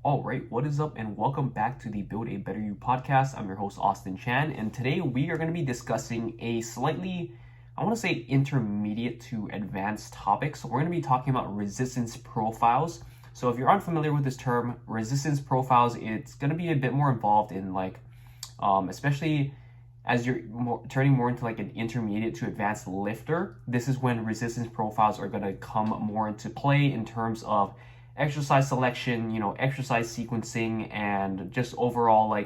All right, what is up, and welcome back to the Build a Better You podcast. I'm your host, Austin Chan, and today we are going to be discussing a slightly, I want to say, intermediate to advanced topic. So, we're going to be talking about resistance profiles. So, if you're unfamiliar with this term, resistance profiles, it's going to be a bit more involved in especially as you're turning more into like an intermediate to advanced lifter. This is when resistance profiles are going to come more into play in terms of exercise selection, exercise sequencing, and just overall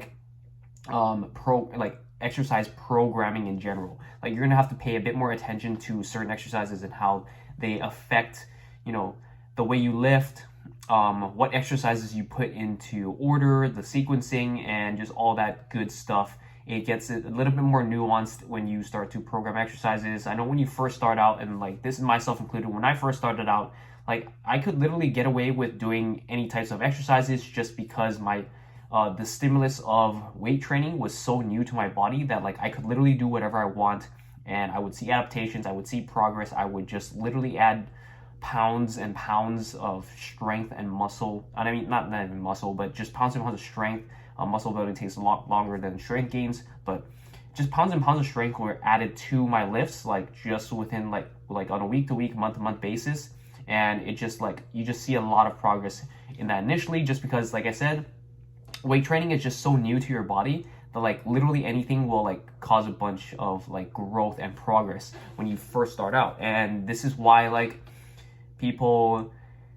exercise programming in general. Like, you're gonna have to pay a bit more attention to certain exercises and how they affect, the way you lift, what exercises you put into order, the sequencing, and just all that good stuff. It gets a little bit more nuanced when you start to program exercises. I know when you first start out, and like this is myself included, when I first started out, like I could literally get away with doing any types of exercises just because the stimulus of weight training was so new to my body that like I could literally do whatever I want, and I would see adaptations, I would see progress. I would just literally add pounds and pounds of strength and muscle. I mean, not even muscle, but just pounds and pounds of strength. Muscle building takes a lot longer than strength gains, but just pounds and pounds of strength were added to my lifts, like just within like on a week to week, month to month basis. And it just like, you just see a lot of progress in that initially, just because, like I said, weight training is just so new to your body that like literally anything will like cause a bunch of like growth and progress when you first start out. And this is why like people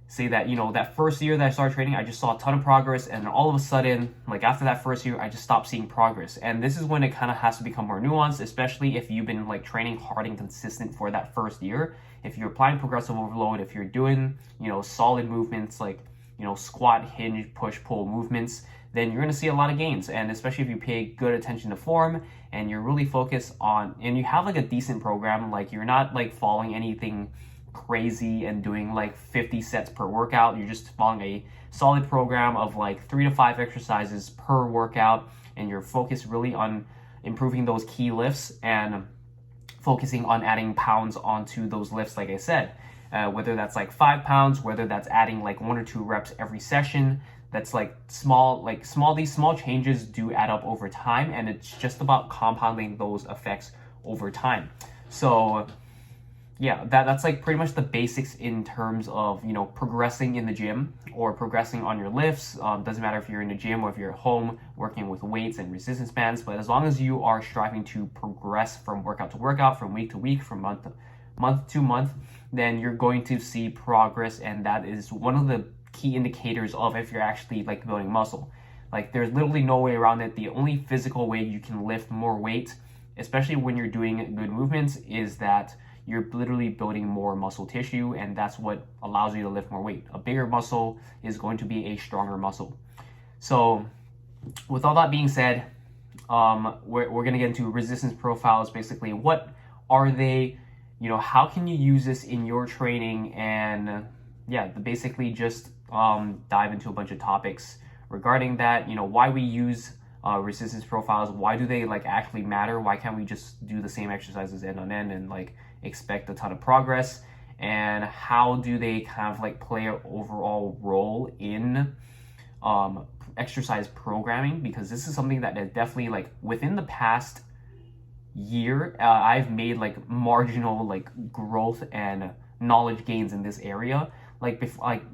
say that, that first year that I started training, I just saw a ton of progress, and then all of a sudden, like after that first year, I just stopped seeing progress. And this is when it kind of has to become more nuanced, especially if you've been like training hard and consistent for that first year. If you're applying progressive overload, if you're doing, solid movements like, squat, hinge, push, pull movements, then you're going to see a lot of gains. And especially if you pay good attention to form and you're really focused on, and you have like a decent program, like you're not like following anything crazy and doing like 50 sets per workout. You're just following a solid program of like 3 to 5 exercises per workout, and you're focused really on improving those key lifts and focusing on adding pounds onto those lifts, like I said, whether that's like 5 pounds, whether that's adding like 1 or 2 reps every session. That's these small changes do add up over time, and it's just about compounding those effects over time. So yeah, that's like pretty much the basics in terms of, progressing in the gym or progressing on your lifts. Doesn't matter if you're in the gym or if you're at home working with weights and resistance bands, but as long as you are striving to progress from workout to workout, from week to week, from month to month, then you're going to see progress. And that is one of the key indicators of if you're actually like building muscle. Like, there's literally no way around it. The only physical way you can lift more weight, especially when you're doing good movements, is that you're literally building more muscle tissue, and that's what allows you to lift more weight. A bigger muscle is going to be a stronger muscle. So with all that being said, we're going to get into resistance profiles. Basically, what are they? How can you use this in your training? And basically just dive into a bunch of topics regarding that. Why we use resistance profiles. Why do they like actually matter? Why can't we just do the same exercises end on end and like expect a ton of progress? And how do they kind of like play an overall role in exercise programming? Because this is something that is definitely like within the past year, I've made like marginal like growth and knowledge gains in this area. Like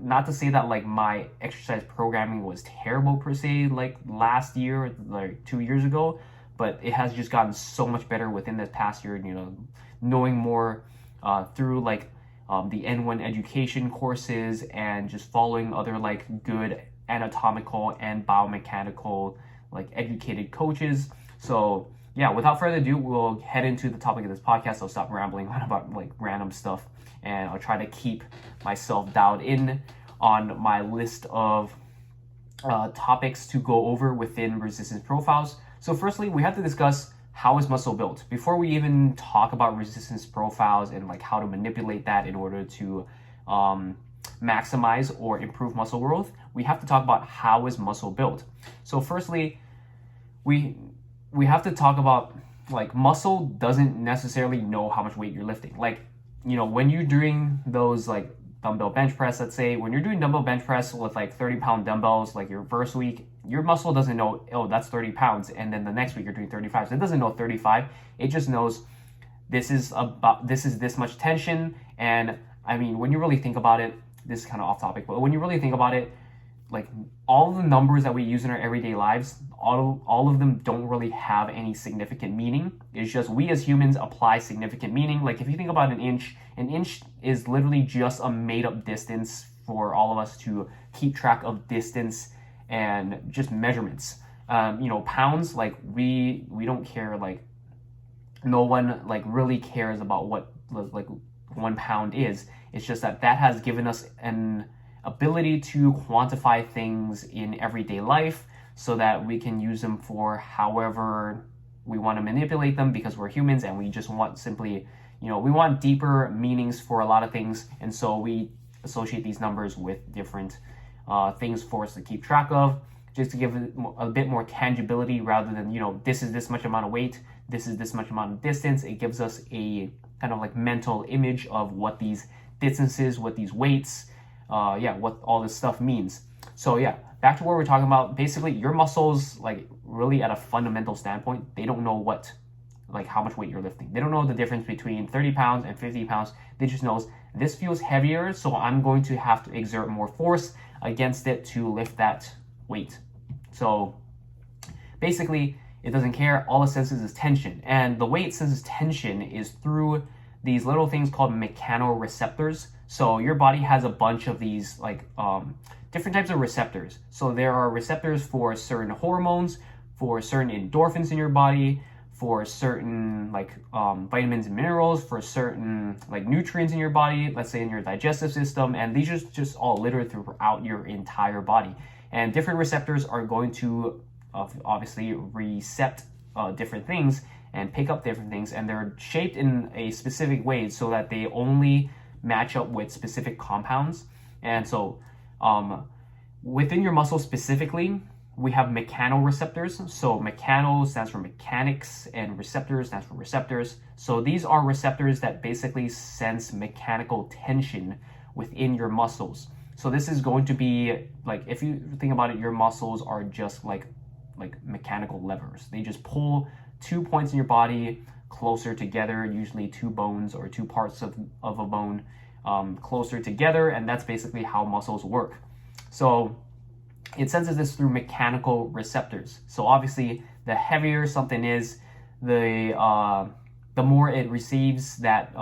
not to say that like my exercise programming was terrible per se, like last year, like 2 years ago, but it has just gotten so much better within this past year. Knowing more through like the N1 education courses, and just following other like good anatomical and biomechanical like educated coaches. So yeah, without further ado, we'll head into the topic of this podcast. I'll stop rambling on about like random stuff, and I'll try to keep myself dialed in on my list of topics to go over within resistance profiles. So firstly, we have to discuss how is muscle built. Before we even talk about resistance profiles and like how to manipulate that in order to maximize or improve muscle growth, we have to talk about how is muscle built. So firstly, we have to talk about like muscle doesn't necessarily know how much weight you're lifting. Like, when you're doing those like dumbbell bench press, let's say, when you're doing dumbbell bench press with like 30-pound dumbbells, like your first week, your muscle doesn't know, oh, that's 30 pounds. And then the next week you're doing 35. So it doesn't know 35. It just knows this is this much tension. And I mean, when you really think about it, this is kind of off topic, but when you really think about it, like all the numbers that we use in our everyday lives, all of them don't really have any significant meaning. It's just we as humans apply significant meaning. Like if you think about an inch is literally just a made up distance for all of us to keep track of distance and just measurements. Pounds, like we don't care, like no one like really cares about what like 1 pound is. It's just that has given us an ability to quantify things in everyday life so that we can use them for however we want to manipulate them, because we're humans and we just want simply, we want deeper meanings for a lot of things. And so we associate these numbers with different things for us to keep track of, just to give it a bit more tangibility rather than, this is this much amount of weight, this is this much amount of distance. It gives us a kind of like mental image of what these distances, what these weights, what all this stuff means. So back to what we're talking about. Basically, your muscles, like really at a fundamental standpoint, they don't know how much weight you're lifting. They don't know the difference between 30 pounds and 50 pounds. They just knows this feels heavier, so I'm going to have to exert more force against it to lift that weight. So basically, it doesn't care. All it senses is tension. And the way it senses tension is through these little things called mechanoreceptors. So your body has a bunch of these different types of receptors. So there are receptors for certain hormones, for certain endorphins in your body, for certain vitamins and minerals, for certain nutrients in your body, let's say in your digestive system, and these are just all littered throughout your entire body. And different receptors are going to obviously recept different things and pick up different things, and they're shaped in a specific way so that they only match up with specific compounds. And so within your muscle specifically, we have mechanoreceptors. So mechano stands for mechanics and receptors stands for receptors. So these are receptors that basically sense mechanical tension within your muscles. So this is going to be if you think about it, your muscles are just like mechanical levers. They just pull 2 points in your body closer together, usually 2 bones or 2 parts of a bone closer together, and that's basically how muscles work. So it senses this through mechanical receptors. So obviously, the heavier something is, the more it receives that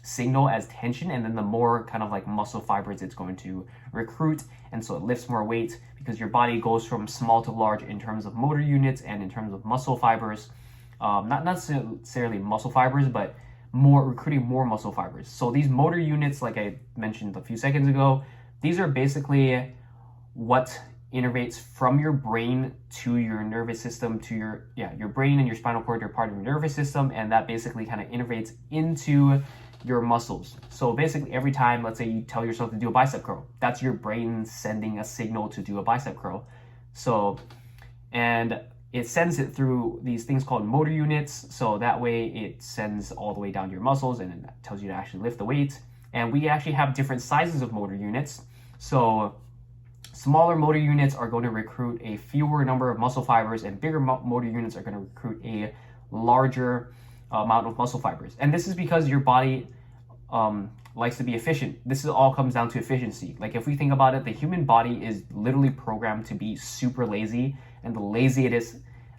signal as tension, and then the more kind of muscle fibers it's going to recruit, and so it lifts more weight because your body goes from small to large in terms of motor units and in terms of muscle fibers. Not necessarily muscle fibers, but recruiting more muscle fibers. So these motor units, like I mentioned a few seconds ago, these are basically what innervates from your brain to your nervous system, to your brain and your spinal cord are part of your nervous system, and that basically kind of innervates into your muscles. So basically every time, let's say you tell yourself to do a bicep curl, that's your brain sending a signal to do a bicep curl. So, and it sends it through these things called motor units. So that way it sends all the way down to your muscles, and it tells you to actually lift the weight. And we actually have different sizes of motor units. So smaller motor units are going to recruit a fewer number of muscle fibers, and bigger motor units are going to recruit a larger amount of muscle fibers. And this is because your body likes to be efficient. This all comes down to efficiency. Like if we think about it, the human body is literally programmed to be super lazy, and the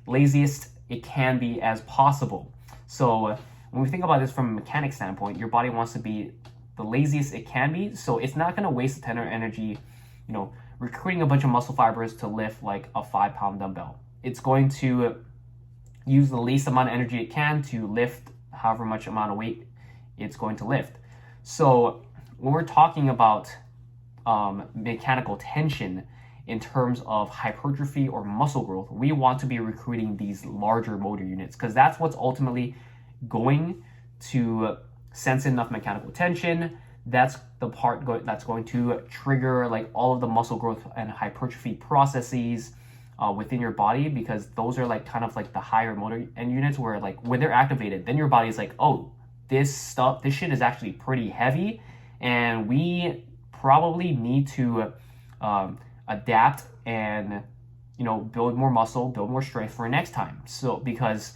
laziest it can be as possible. So when we think about this from a mechanics standpoint, your body wants to be the laziest it can be. So it's not going to waste a ton of energy, recruiting a bunch of muscle fibers to lift like a 5-pound dumbbell. It's going to use the least amount of energy it can to lift however much amount of weight it's going to lift. So when we're talking about mechanical tension in terms of hypertrophy or muscle growth, we want to be recruiting these larger motor units, because that's what's ultimately going to sense enough mechanical tension. That's the part that's going to trigger like all of the muscle growth and hypertrophy processes within your body, because those are like kind of like the higher motor units where like when they're activated, then your body's like, oh, this shit is actually pretty heavy, and we probably need to adapt and, you know, build more muscle, build more strength for next time. So because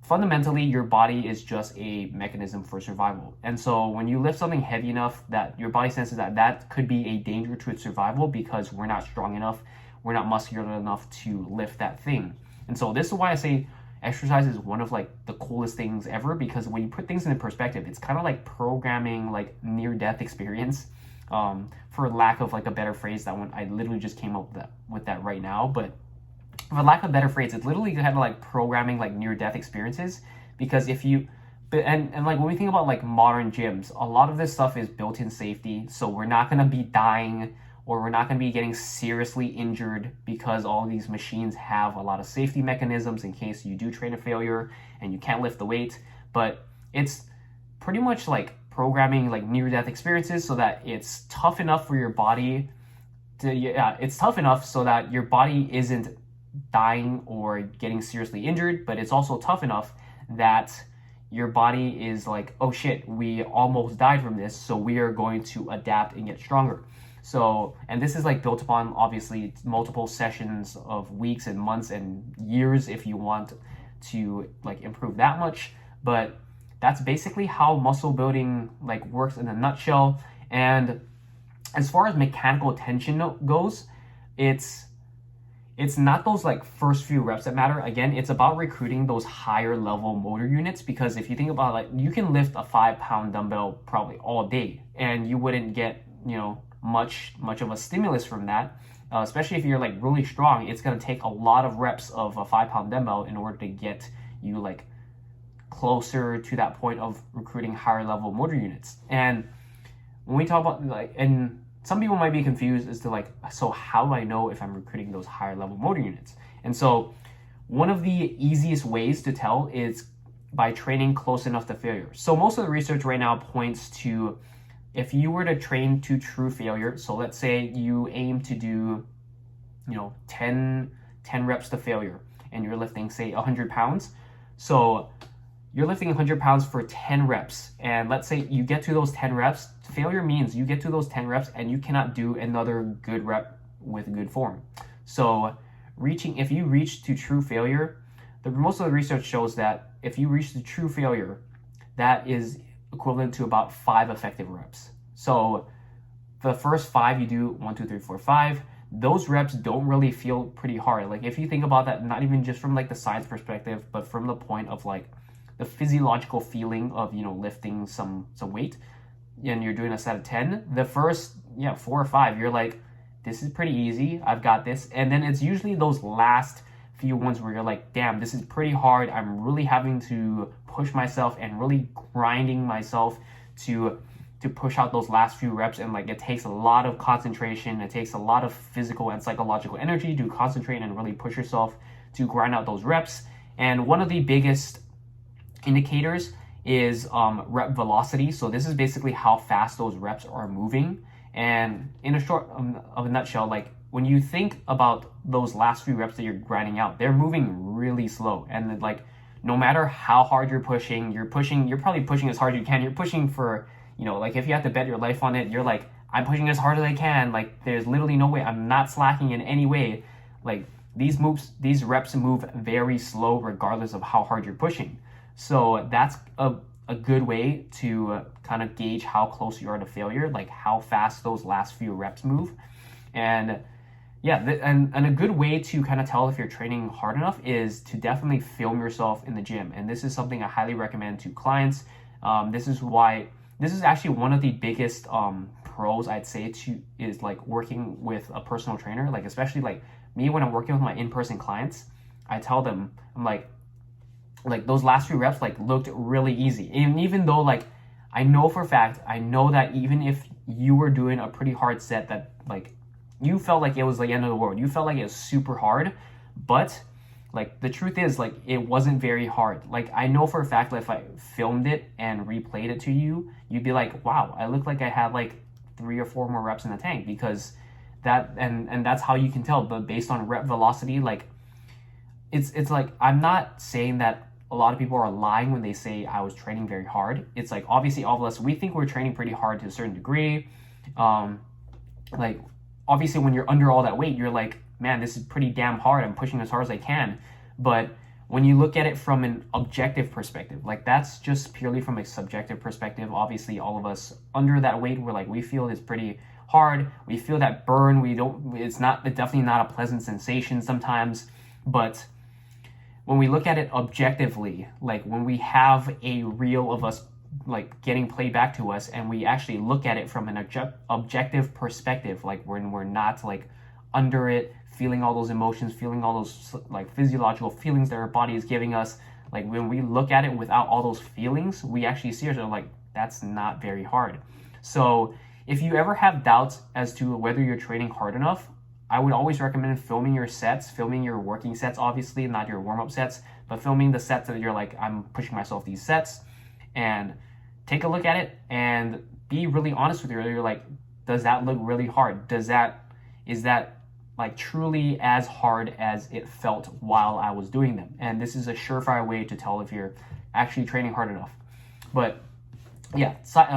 fundamentally your body is just a mechanism for survival. And so when you lift something heavy enough that your body senses that that could be a danger to its survival because we're not strong enough, we're not muscular enough to lift that thing. And so this is why I say exercise is one of like the coolest things ever, because when you put things into perspective, it's kind of like programming like near-death experience, for lack of like a better phrase. That one I literally just came up with that right now, but for lack of a better phrase, it's literally kind of like programming like near-death experiences. Because if you and like when we think about like modern gyms, a lot of this stuff is built-in safety, so we're not going to be dying or we're not going to be getting seriously injured because all of these machines have a lot of safety mechanisms in case you do train a failure and you can't lift the weight. But it's pretty much like programming like near-death experiences so that it's tough enough for your body to, it's tough enough so that your body isn't dying or getting seriously injured, but it's also tough enough that your body is like, oh shit, we almost died from this, so we are going to adapt and get stronger. So, and this is like built upon obviously multiple sessions of weeks and months and years if you want to like improve that much. But that's basically how muscle building like works in a nutshell. And as far as mechanical tension goes, it's not those like first few reps that matter. Again, it's about recruiting those higher level motor units, because if you think about like, you can lift a 5-pound dumbbell probably all day and you wouldn't get, you know, much of a stimulus from that, especially if you're like really strong. It's going to take a lot of reps of a 5-pound dumbbell in order to get you like closer to that point of recruiting higher level motor units. And when we talk about like, and some people might be confused as to like, so how do I know if I'm recruiting those higher level motor units? And so one of the easiest ways to tell is by training close enough to failure. So most of the research right now points to, if you were to train to true failure, so let's say you aim to do, you know, 10 reps to failure and you're lifting say 100 pounds. So you're lifting 100 pounds for 10 reps. And let's say you get to those 10 reps, failure means you get to those 10 reps and you cannot do another good rep with good form. So if you reach to true failure, most of the research shows that if you reach to true failure, that is equivalent to about 5 effective reps. So the first 5 you do 1, 2, 3, 4, 5, those reps don't really feel pretty hard. Like if you think about that, not even just from like the science perspective, but from the point of like the physiological feeling of, you know, lifting some weight and you're doing a set of 10, the first 4 or 5, you're like, this is pretty easy, I've got this. And then it's usually those last few ones where you're like, damn, this is pretty hard, I'm really having to push myself and really grinding myself to push out those last few reps. And like, it takes a lot of concentration, it takes a lot of physical and psychological energy to concentrate and really push yourself to grind out those reps. And one of the biggest indicators is rep velocity. So this is basically how fast those reps are moving. And in a short of a nutshell, like when you think about those last few reps that you're grinding out, they're moving really slow. And like, no matter how hard you're probably pushing as hard as you can. You're pushing for, you know, like if you have to bet your life on it, you're like, I'm pushing as hard as I can. Like there's literally no way, I'm not slacking in any way. Like these reps move very slow regardless of how hard you're pushing. So that's a good way to kind of gauge how close you are to failure, like how fast those last few reps move. And and a good way to kind of tell if you're training hard enough is to definitely film yourself in the gym. And this is something I highly recommend to clients. This is actually one of the biggest pros I'd say is like working with a personal trainer. Like especially like me, when I'm working with my in-person clients, I tell them, I'm like those last few reps like looked really easy. And even though like I know for a fact, I know that even if you were doing a pretty hard set that like you felt like it was the end of the world, you felt like it was super hard, but like the truth is like it wasn't very hard. Like I know for a fact that if I filmed it and replayed it to you, you'd be like, wow, I look like I had like 3 or 4 more reps in the tank. Because that and that's how you can tell. But based on rep velocity, like it's like, I'm not saying that a lot of people are lying when they say I was training very hard. It's like, obviously all of us, we think we're training pretty hard to a certain degree. Like, obviously when you're under all that weight, you're like, man, this is pretty damn hard. I'm pushing as hard as I can. But when you look at it from an objective perspective, like that's just purely from a subjective perspective. Obviously, all of us under that weight, we're like, we feel it's pretty hard. We feel that burn. It's definitely not a pleasant sensation sometimes. But when we look at it objectively, like when we have a reel of us like getting played back to us and we actually look at it from an objective perspective, like when we're not like under it, feeling all those emotions, feeling all those like physiological feelings that our body is giving us, like when we look at it without all those feelings, we actually see ourselves like, that's not very hard. So if you ever have doubts as to whether you're training hard enough, I would always recommend filming your sets, filming your working sets, obviously, not your warm-up sets, but filming the sets that you're like, I'm pushing myself these sets, and take a look at it and be really honest with you. You're like, does that look really hard? Is that like truly as hard as it felt while I was doing them? And this is a surefire way to tell if you're actually training hard enough. But yeah,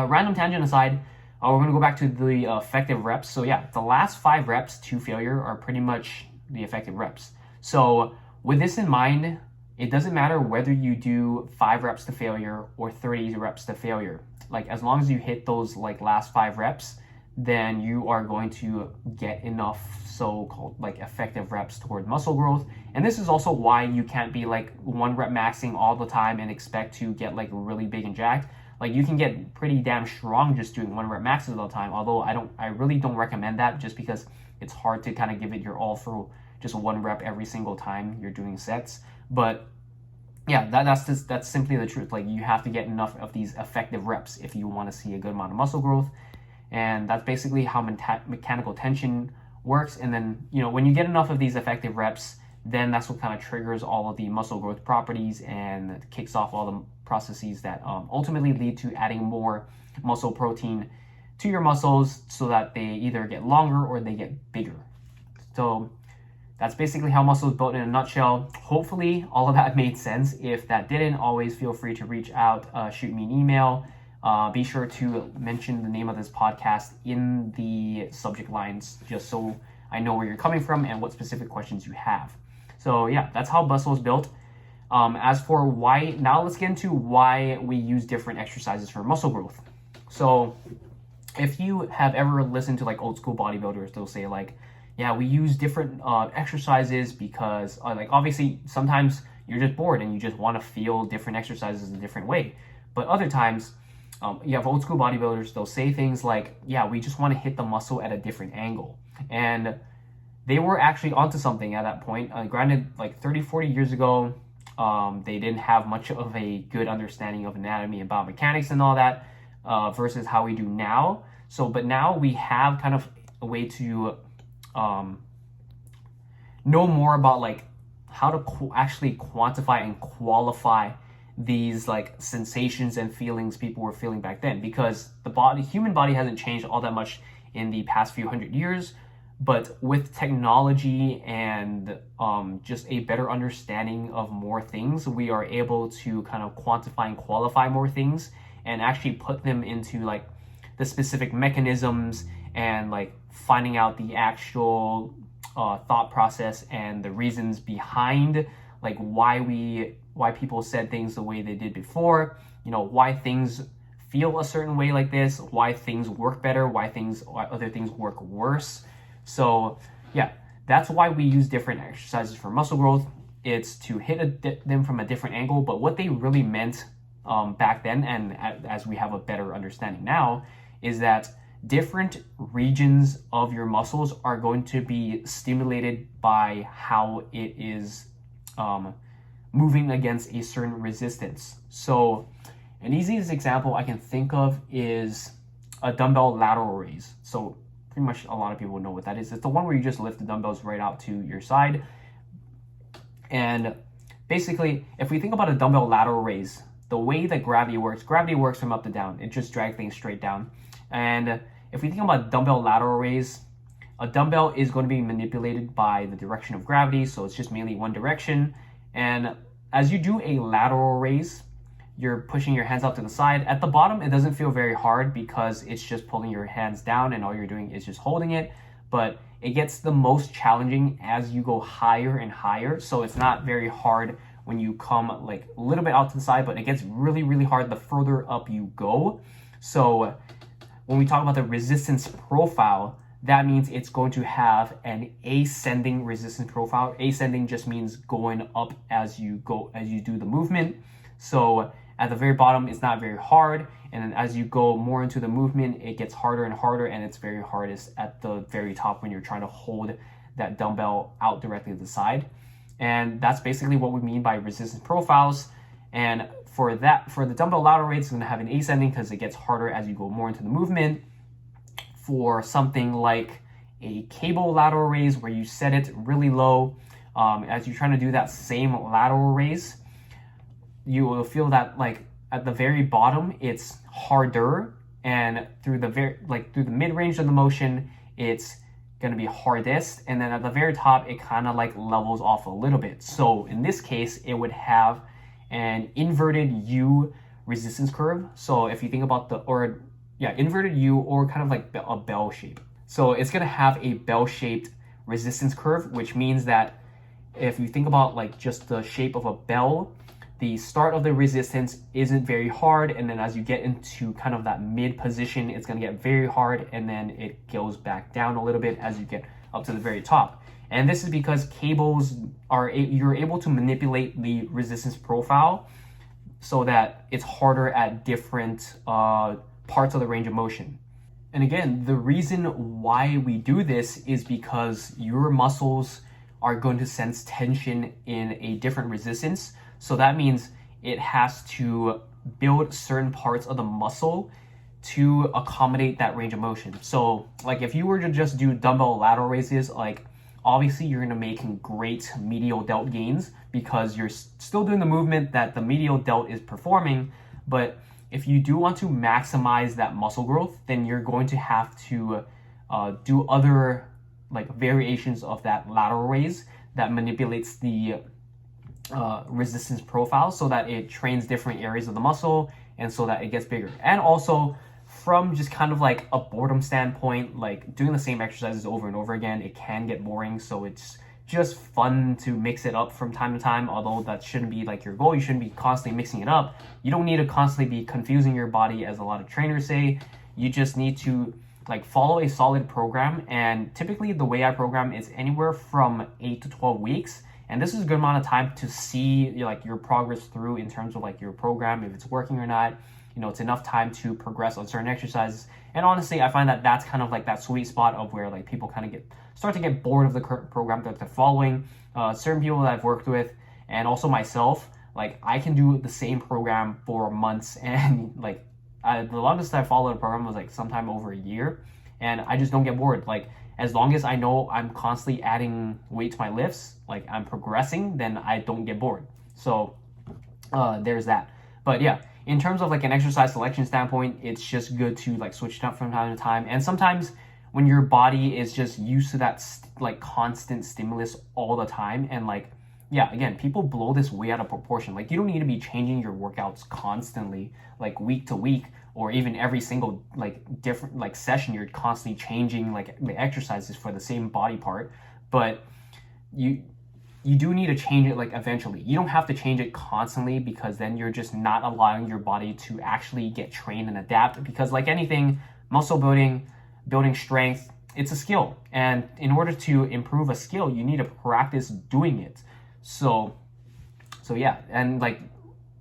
random tangent aside, we're going to go back to the effective reps. So yeah, the last 5 reps to failure are pretty much the effective reps. So with this in mind, it doesn't matter whether you do 5 reps to failure or 30 reps to failure. Like as long as you hit those like last 5 reps, then you are going to get enough so-called like effective reps toward muscle growth. And this is also why you can't be like 1 rep maxing all the time and expect to get like really big and jacked. Like you can get pretty damn strong just doing 1 rep maxes all the time. Although I really don't recommend that, just because it's hard to kind of give it your all for just 1 rep every single time you're doing sets. But yeah, that's simply the truth. Like you have to get enough of these effective reps if you want to see a good amount of muscle growth. And that's basically how mechanical tension works. And then, when you get enough of these effective reps, then that's what kind of triggers all of the muscle growth properties and kicks off all the processes that ultimately lead to adding more muscle protein to your muscles so that they either get longer or they get bigger. So that's basically how muscle is built in a nutshell. Hopefully all of that made sense. If that didn't, always feel free to reach out, shoot me an email. Be sure to mention the name of this podcast in the subject lines, just so I know where you're coming from and what specific questions you have. So yeah, that's how muscle is built. As for why, now let's get into why we use different exercises for muscle growth. So if you have ever listened to like old school bodybuilders, they'll say like, yeah, we use different exercises because like obviously sometimes you're just bored and you just want to feel different exercises a different way. But other times, you have old school bodybuilders, they'll say things like, yeah, we just want to hit the muscle at a different angle. And they were actually onto something at that point. Granted, like 30, 40 years ago, they didn't have much of a good understanding of anatomy and biomechanics and all that versus how we do now. So, but now we have kind of a way to know more about like how to actually quantify and qualify these like sensations and feelings people were feeling back then, because the human body hasn't changed all that much in the past few hundred years. But with technology and just a better understanding of more things, we are able to kind of quantify and qualify more things and actually put them into like the specific mechanisms and like finding out the actual thought process and the reasons behind like why people said things the way they did before, why things feel a certain way like this, why things work better, why other things work worse. So yeah, that's why we use different exercises for muscle growth. It's to hit them from a different angle, but what they really meant back then, and as we have a better understanding now, is that different regions of your muscles are going to be stimulated by how it is moving against a certain resistance. So an easiest example I can think of is a dumbbell lateral raise. So pretty much a lot of people know what that is. It's the one where you just lift the dumbbells right out to your side. And basically, if we think about a dumbbell lateral raise, the way that gravity works from up to down. It just drags things straight down. And if we think about dumbbell lateral raise, a dumbbell is going to be manipulated by the direction of gravity, so it's just mainly one direction. And as you do a lateral raise, you're pushing your hands out to the side. At the bottom, it doesn't feel very hard because it's just pulling your hands down and all you're doing is just holding it. But it gets the most challenging as you go higher and higher. So it's not very hard when you come like a little bit out to the side, but it gets really, really hard the further up you go. So when we talk about the resistance profile, that means it's going to have an ascending resistance profile. Ascending just means going up as you go, as you do the movement. So at the very bottom, it's not very hard. And then as you go more into the movement, it gets harder and harder. And it's very hardest at the very top when you're trying to hold that dumbbell out directly to the side. And that's basically what we mean by resistance profiles. And for the dumbbell lateral raise, it's going to have an ascending because it gets harder as you go more into the movement. For something like a cable lateral raise where you set it really low, as you're trying to do that same lateral raise, you will feel that like at the very bottom it's harder, and through the mid-range of the motion it's going to be hardest, and then at the very top it kind of like levels off a little bit. So in this case it would have an inverted U resistance curve. So if you think about inverted U, or kind of like a bell shape. So it's going to have a bell-shaped resistance curve, which means that if you think about like just the shape of a bell, the start of the resistance isn't very hard, and then as you get into kind of that mid position, it's going to get very hard, and then it goes back down a little bit as you get up to the very top. And this is because cables you're able to manipulate the resistance profile so that it's harder at different parts of the range of motion. And again, the reason why we do this is because your muscles are going to sense tension in a different resistance. So that means it has to build certain parts of the muscle to accommodate that range of motion. So like if you were to just do dumbbell lateral raises, like obviously you're going to make great medial delt gains because you're still doing the movement that the medial delt is performing. But if you do want to maximize that muscle growth, then you're going to have to do other like variations of that lateral raise that manipulates the resistance profile so that it trains different areas of the muscle and so that it gets bigger. And also from just kind of like a boredom standpoint, like doing the same exercises over and over again, it can get boring. So it's just fun to mix it up from time to time, although that shouldn't be like your goal. You shouldn't be constantly mixing it up. You don't need to constantly be confusing your body, as a lot of trainers say. You just need to like follow a solid program, and typically the way I program is anywhere from 8 to 12 weeks, and this is a good amount of time to see like your progress through in terms of like your program, if it's working or not. You know, it's enough time to progress on certain exercises. And honestly, I find that that's kind of like that sweet spot of where like people kind of start to get bored of the current program that they're following. Certain people that I've worked with, and also myself, like I can do the same program for months, and like the longest I followed a program was like sometime over a year, and I just don't get bored. Like as long as I know I'm constantly adding weight to my lifts, like I'm progressing, then I don't get bored. So there's that. But yeah, in terms of like an exercise selection standpoint, it's just good to like switch it up from time to time. And sometimes when your body is just used to that like constant stimulus all the time, and like, yeah, again, people blow this way out of proportion. Like you don't need to be changing your workouts constantly, like week to week, or even every single like different like session, you're constantly changing like the exercises for the same body part. But you do need to change it like eventually. You don't have to change it constantly, because then you're just not allowing your body to actually get trained and adapt. Because like anything, muscle building strength, it's a skill. And in order to improve a skill, you need to practice doing it. So yeah, and like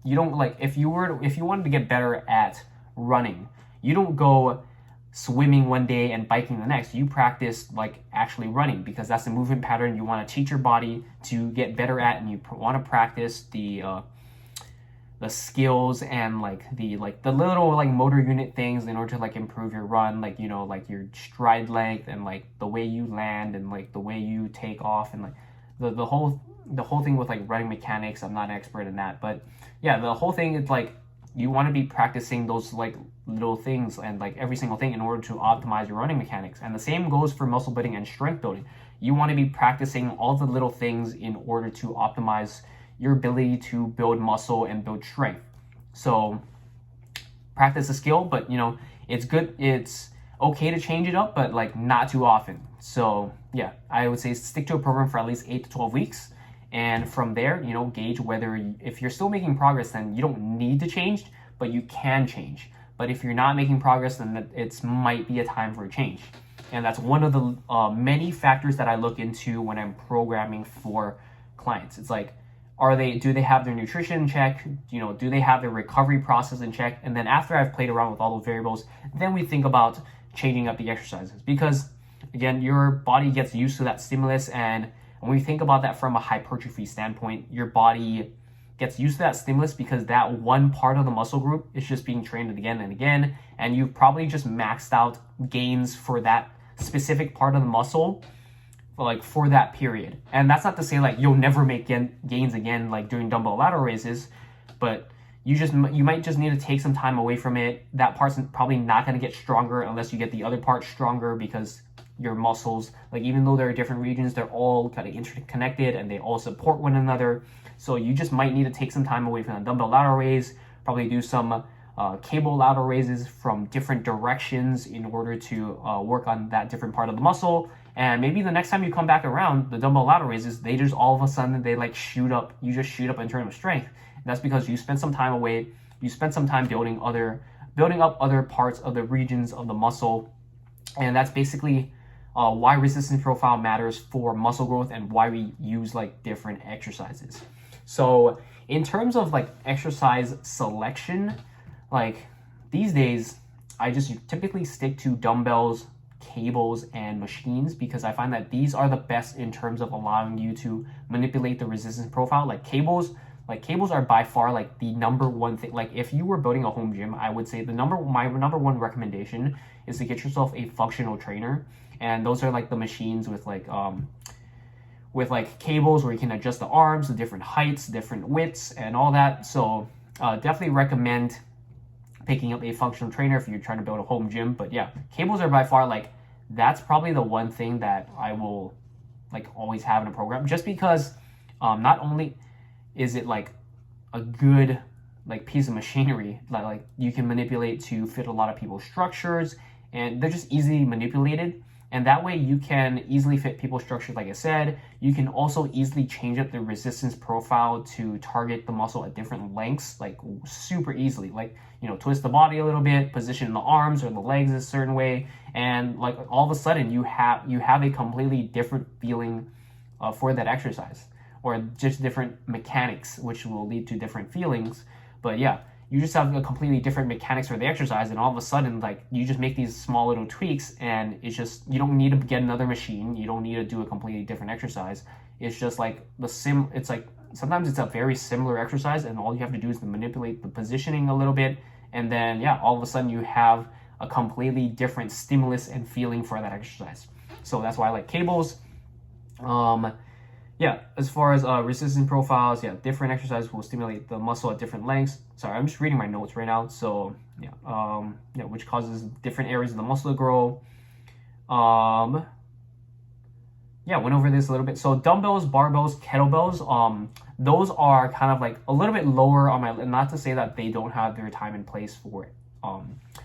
you don't like if you wanted to get better at running, you don't go swimming one day and biking the next. You practice like actually running, because that's the movement pattern you want to teach your body to get better at, and you want to practice the skills and like the little like motor unit things in order to like improve your run, like you know, like your stride length and like the way you land and like the way you take off, and like the whole thing with like running mechanics. I'm not an expert in that, but yeah, the whole thing is like you want to be practicing those like little things and like every single thing in order to optimize your running mechanics. And the same goes for muscle building and strength building. You want to be practicing all the little things in order to optimize your ability to build muscle and build strength. So practice a skill, but it's good. It's okay to change it up, but like not too often. So yeah, I would say stick to a program for at least 8 to 12 weeks. And from there, gauge whether if you're still making progress, then you don't need to change, but you can change. But if you're not making progress, then it might be a time for a change. And that's one of the many factors that I look into when I'm programming for clients. It's like, do they have their nutrition in check? Do they have their recovery process in check? And then after I've played around with all those variables, then we think about changing up the exercises. Because again, your body gets used to that stimulus, and when we think about that from a hypertrophy standpoint, your body gets used to that stimulus because that one part of the muscle group is just being trained again and again, and you've probably just maxed out gains for that specific part of the muscle for that period. And that's not to say like you'll never make gains again like doing dumbbell lateral raises, but you might just need to take some time away from it. That part's probably not going to get stronger unless you get the other part stronger, because your muscles, like even though there are different regions, they're all kind of interconnected and they all support one another. So you just might need to take some time away from the dumbbell lateral raise, probably do some cable lateral raises from different directions in order to work on that different part of the muscle. And maybe the next time you come back around, the dumbbell lateral raises, they just all of a sudden they like shoot up. You just shoot up in terms of strength. And that's because you spent some time away. You spent some time building up other parts of the regions of the muscle. And that's basically why resistance profile matters for muscle growth and why we use like different exercises. So in terms of like exercise selection, like these days, I just typically stick to dumbbells, cables, and machines, because I find that these are the best in terms of allowing you to manipulate the resistance profile. Cables are by far like the number one thing. Like if you were building a home gym, I would say my number one recommendation is to get yourself a functional trainer. And those are like the machines with cables where you can adjust the arms, the different heights, different widths, and all that. So definitely recommend picking up a functional trainer if you're trying to build a home gym. But yeah, cables are by far like, that's probably the one thing that I will like always have in a program, just because not only is it like a good like piece of machinery that like you can manipulate to fit a lot of people's structures, and they're just easily manipulated. And that way you can easily fit people's structures. Like I said, you can also easily change up the resistance profile to target the muscle at different lengths, like super easily. Like, twist the body a little bit, position the arms or the legs a certain way, and like all of a sudden you have a completely different feeling for that exercise, or just different mechanics, which will lead to different feelings. But yeah, you just have a completely different mechanics for the exercise, and all of a sudden, like, you just make these small little tweaks, and it's just, you don't need to get another machine. You don't need to do a completely different exercise. It's just like it's like, sometimes it's a very similar exercise, and all you have to do is to manipulate the positioning a little bit, and then, yeah, all of a sudden you have a completely different stimulus and feeling for that exercise. So that's why I like cables. Yeah, as far as resistance profiles, yeah, different exercises will stimulate the muscle at different lengths. Sorry, I'm just reading my notes right now. So yeah, which causes different areas of the muscle to grow. Yeah, went over this a little bit. So dumbbells, barbells, kettlebells, those are kind of like a little bit lower on my, not to say that they don't have their time and place for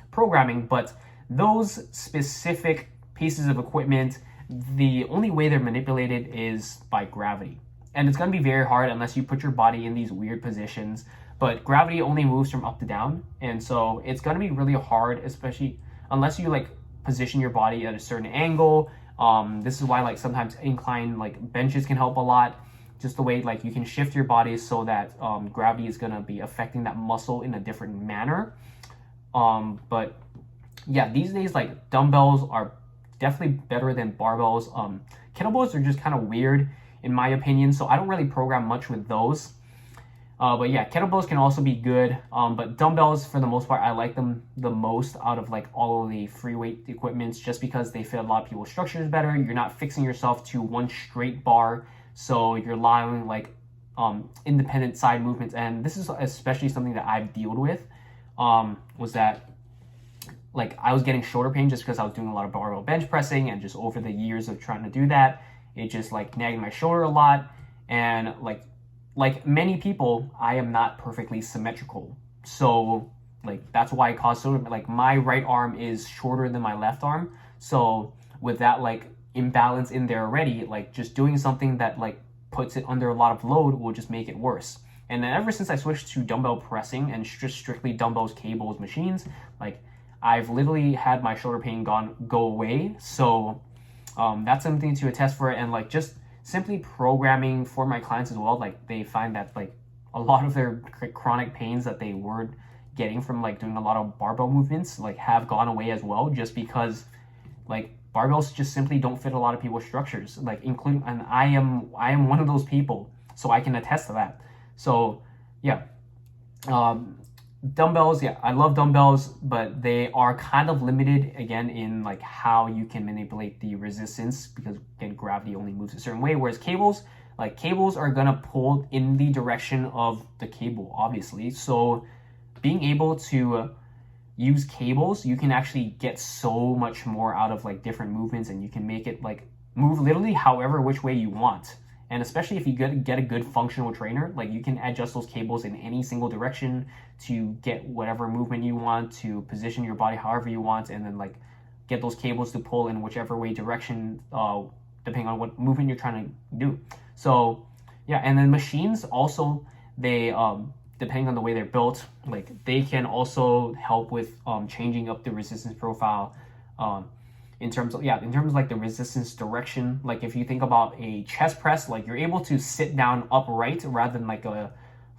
programming, but those specific pieces of equipment, the only way they're manipulated is by gravity. And it's going to be very hard unless you put your body in these weird positions. But gravity only moves from up to down. And so it's going to be really hard, especially unless you like position your body at a certain angle. This is why like sometimes incline like benches can help a lot. Just the way like you can shift your body so that gravity is going to be affecting that muscle in a different manner. But yeah, these days like dumbbells are definitely better than barbells. Kettlebells are just kind of weird in my opinion, so I don't really program much with those. But yeah, kettlebells can also be good. But dumbbells, for the most part, I like them the most out of like all of the free weight equipments, just because they fit a lot of people's structures better. You're not fixing yourself to one straight bar, so you're allowing like independent side movements. And this is especially something that I've dealt with, was that like I was getting shoulder pain just because I was doing a lot of barbell bench pressing, and just over the years of trying to do that, it just like nagged my shoulder a lot. And like many people, I am not perfectly symmetrical. So like that's why it caused so like my right arm is shorter than my left arm. So with that like imbalance in there already, like just doing something that like puts it under a lot of load will just make it worse. And then ever since I switched to dumbbell pressing and just strictly dumbbells, cables, machines, like I've literally had my shoulder pain go away. So that's something to attest for. And like just simply programming for my clients as well, like they find that like a lot of their chronic pains that they were getting from like doing a lot of barbell movements like have gone away as well, just because like barbells just simply don't fit a lot of people's structures, like including, and I am one of those people, so I can attest to that. So yeah, dumbbells, yeah, I love dumbbells, but they are kind of limited again in like how you can manipulate the resistance, because again gravity only moves a certain way, whereas cables, like cables are gonna pull in the direction of the cable, obviously. So being able to use cables, you can actually get so much more out of like different movements, and you can make it like move literally however which way you want. And especially if you get a good functional trainer, like you can adjust those cables in any single direction to get whatever movement you want, to position your body however you want, and then like get those cables to pull in whichever way direction, depending on what movement you're trying to do. So yeah, and then machines also, they depending on the way they're built, like they can also help with changing up the resistance profile, in terms of like the resistance direction. Like if you think about a chest press, like you're able to sit down upright rather than like a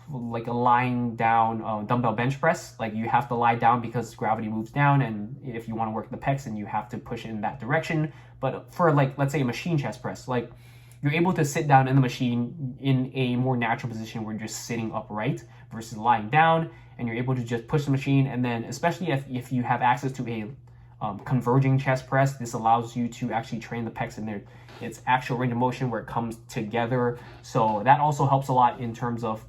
lying down dumbbell bench press. Like you have to lie down because gravity moves down, and if you want to work the pecs, then you have to push it in that direction. But for like, let's say a machine chest press, like you're able to sit down in the machine in a more natural position where you're just sitting upright versus lying down, and you're able to just push the machine. And then especially if you have access to a converging chest press, this allows you to actually train the pecs in its actual range of motion where it comes together. So that also helps a lot in terms of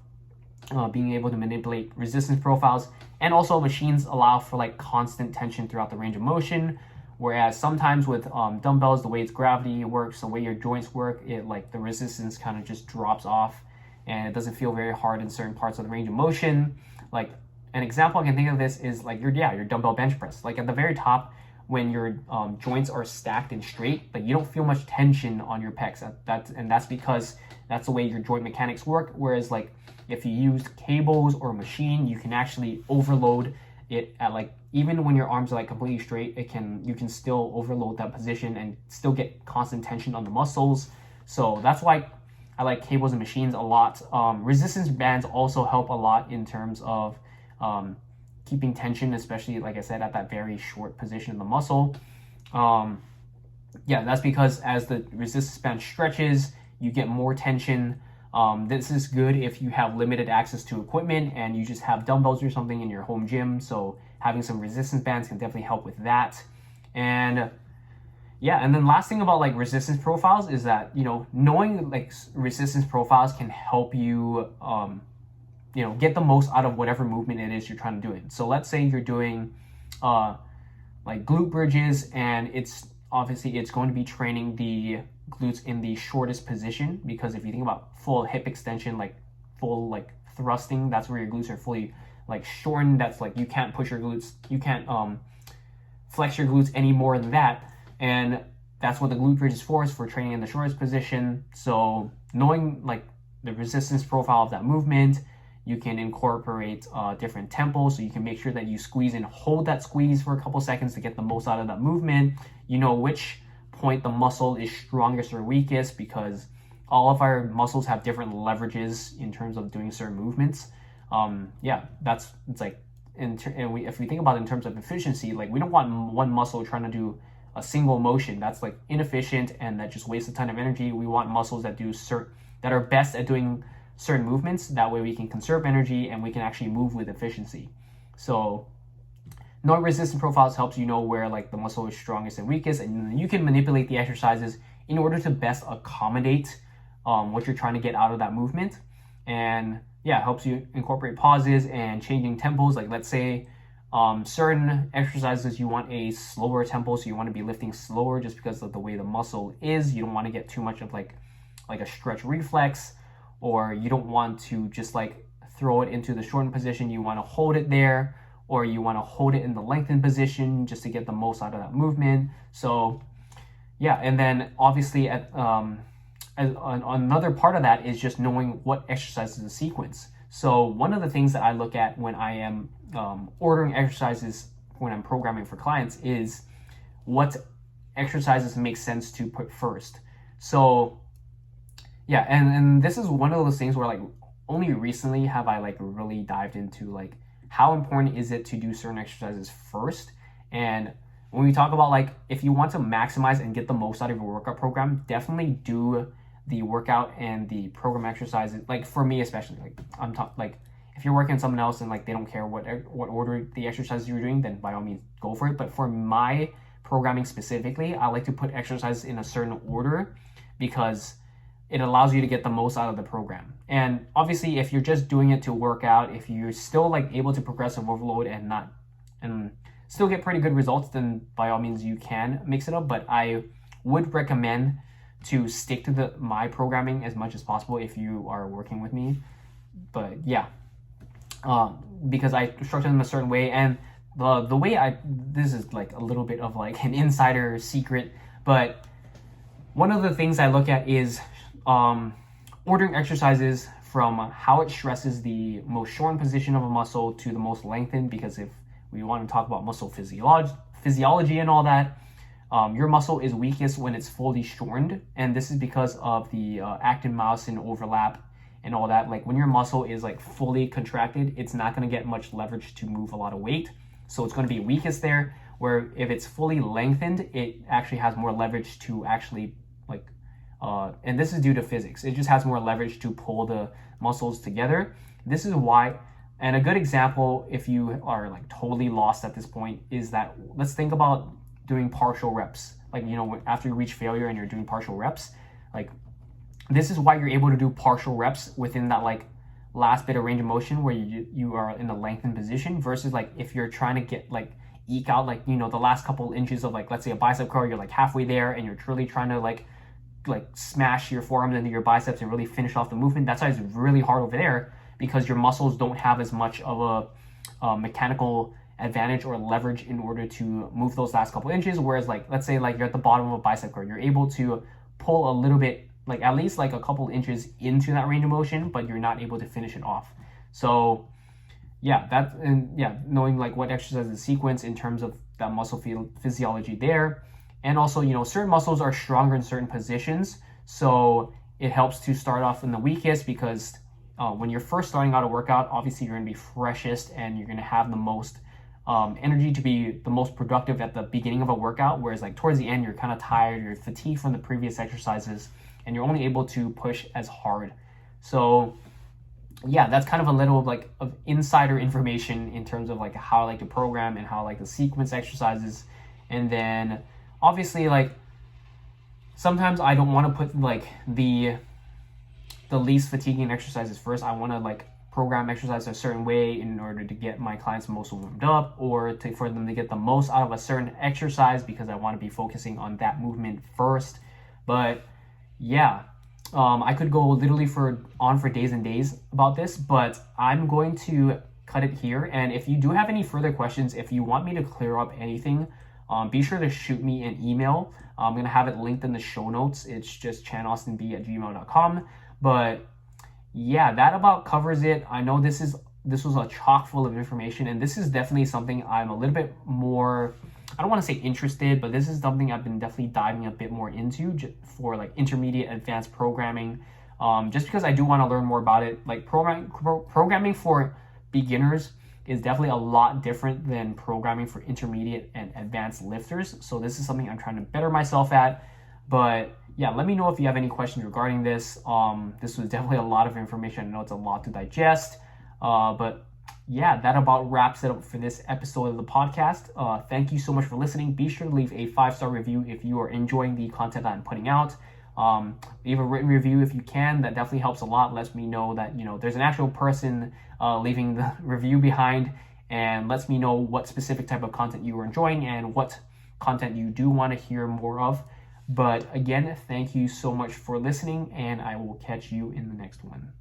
being able to manipulate resistance profiles. And also machines allow for like constant tension throughout the range of motion, whereas sometimes with dumbbells, the way its gravity works, the way your joints work, it like the resistance kind of just drops off and it doesn't feel very hard in certain parts of the range of motion. Like an example I can think of this is like your dumbbell bench press. Like at the very top, when your joints are stacked and straight, like you don't feel much tension on your pecs. And that's because that's the way your joint mechanics work. Whereas like if you use cables or a machine, you can actually overload it at like, even when your arms are like completely straight, you can still overload that position and still get constant tension on the muscles. So that's why I like cables and machines a lot. Resistance bands also help a lot in terms of keeping tension, especially like I said, at that very short position of the muscle. Yeah, that's because as the resistance band stretches, you get more tension. This is good if you have limited access to equipment and you just have dumbbells or something in your home gym. So having some resistance bands can definitely help with that. And yeah, and then last thing about like resistance profiles is that, you know, knowing like resistance profiles can help you, you know, get the most out of whatever movement it is you're trying to do it. So let's say you're doing like glute bridges, and it's going to be training the glutes in the shortest position, because if you think about full hip extension, like full like thrusting, that's where your glutes are fully like shortened. That's like you can't push your glutes, you can't flex your glutes any more than that. And that's what the glute bridge is for training in the shortest position. So knowing like the resistance profile of that movement, you can incorporate different tempos, so you can make sure that you squeeze and hold that squeeze for a couple seconds to get the most out of that movement. You know which point the muscle is strongest or weakest, because all of our muscles have different leverages in terms of doing certain movements. Yeah, it's like, if we think about it in terms of efficiency, like we don't want one muscle trying to do a single motion. That's like inefficient and that just wastes a ton of energy. We want muscles that are best at doing certain movements. That way we can conserve energy and we can actually move with efficiency. So knowing resistance profiles helps you know where like the muscle is strongest and weakest, and you can manipulate the exercises in order to best accommodate what you're trying to get out of that movement. And yeah, it helps you incorporate pauses and changing tempos. Like let's say certain exercises you want a slower tempo, so you want to be lifting slower just because of the way the muscle is. You don't want to get too much of like a stretch reflex, or you don't want to just like throw it into the shortened position, you want to hold it there, or you want to hold it in the lengthened position just to get the most out of that movement. So yeah, and then obviously another part of that is just knowing what exercise is a sequence. So one of the things that I look at when I am ordering exercises when I'm programming for clients is what exercises make sense to put first. So yeah, and this is one of those things where like only recently have I like really dived into like how important is it to do certain exercises first. And when we talk about like if you want to maximize and get the most out of your workout program, definitely do the workout and the program exercises. Like for me especially, like I'm talking like if you're working with someone else and like they don't care what order the exercises you're doing, then by all means go for it. But for my programming specifically, I like to put exercises in a certain order because it allows you to get the most out of the program. And obviously if you're just doing it to work out, if you're still like able to progressive overload and still get pretty good results, then by all means you can mix it up. But I would recommend to stick to my programming as much as possible if you are working with me. But yeah, because I structure them a certain way, and the way this is like a little bit of like an insider secret, but one of the things I look at is ordering exercises from how it stresses the most shortened position of a muscle to the most lengthened, because if we want to talk about muscle physiology and all that, your muscle is weakest when it's fully shortened, and this is because of the actin myosin overlap and all that. Like when your muscle is like fully contracted, it's not going to get much leverage to move a lot of weight, so it's going to be weakest there. Where if it's fully lengthened, it actually has more leverage to actually like and this is due to physics, it just has more leverage to pull the muscles together. This is why, and a good example if you are like totally lost at this point is that let's think about doing partial reps. Like, you know, after you reach failure and you're doing partial reps, like this is why you're able to do partial reps within that like last bit of range of motion where you are in a lengthened position, versus like if you're trying to get like eke out like, you know, the last couple inches of like, let's say a bicep curl, you're like halfway there and you're truly trying to like smash your forearms into your biceps and really finish off the movement. That's why it's really hard over there, because your muscles don't have as much of a mechanical advantage or leverage in order to move those last couple inches. Whereas like, let's say like you're at the bottom of a bicep curl, you're able to pull a little bit, like at least like a couple inches into that range of motion, but you're not able to finish it off. So yeah, knowing like what exercises sequence in terms of that muscle physiology there. And also, you know, certain muscles are stronger in certain positions, so it helps to start off in the weakest, because when you're first starting out a workout, obviously you're going to be freshest and you're going to have the most energy to be the most productive at the beginning of a workout, whereas like towards the end you're kind of tired, you're fatigued from the previous exercises, and you're only able to push as hard. So yeah, that's kind of a little like of insider information in terms of like how I like to program and how I like to sequence exercises. And then obviously like sometimes I don't want to put like the least fatiguing exercises first. I want to like program exercise a certain way in order to get my clients most warmed up, or for them to get the most out of a certain exercise, because I want to be focusing on that movement first. But yeah, I could go literally for days and days about this, but I'm going to cut it here. And if you do have any further questions, if you want me to clear up anything, be sure to shoot me an email. I'm going to have it linked in the show notes. It's just chanaustinb@gmail.com. But yeah, that about covers it. I know this was a chock full of information, and this is definitely something I'm a little bit more, I don't want to say interested, but this is something I've been definitely diving a bit more into for like intermediate advanced programming, just because I do want to learn more about it. Like programming for beginners is definitely a lot different than programming for intermediate and advanced lifters. So this is something I'm trying to better myself at. But yeah, let me know if you have any questions regarding this. This was definitely a lot of information. I know it's a lot to digest, but yeah, that about wraps it up for this episode of the podcast. Thank you so much for listening. Be sure to leave a 5-star review if you are enjoying the content that I'm putting out. Leave a written review if you can. That definitely helps a lot. Lets me know that, you know, there's an actual person leaving the review behind, and lets me know what specific type of content you are enjoying and what content you do want to hear more of. But again, thank you so much for listening, and I will catch you in the next one.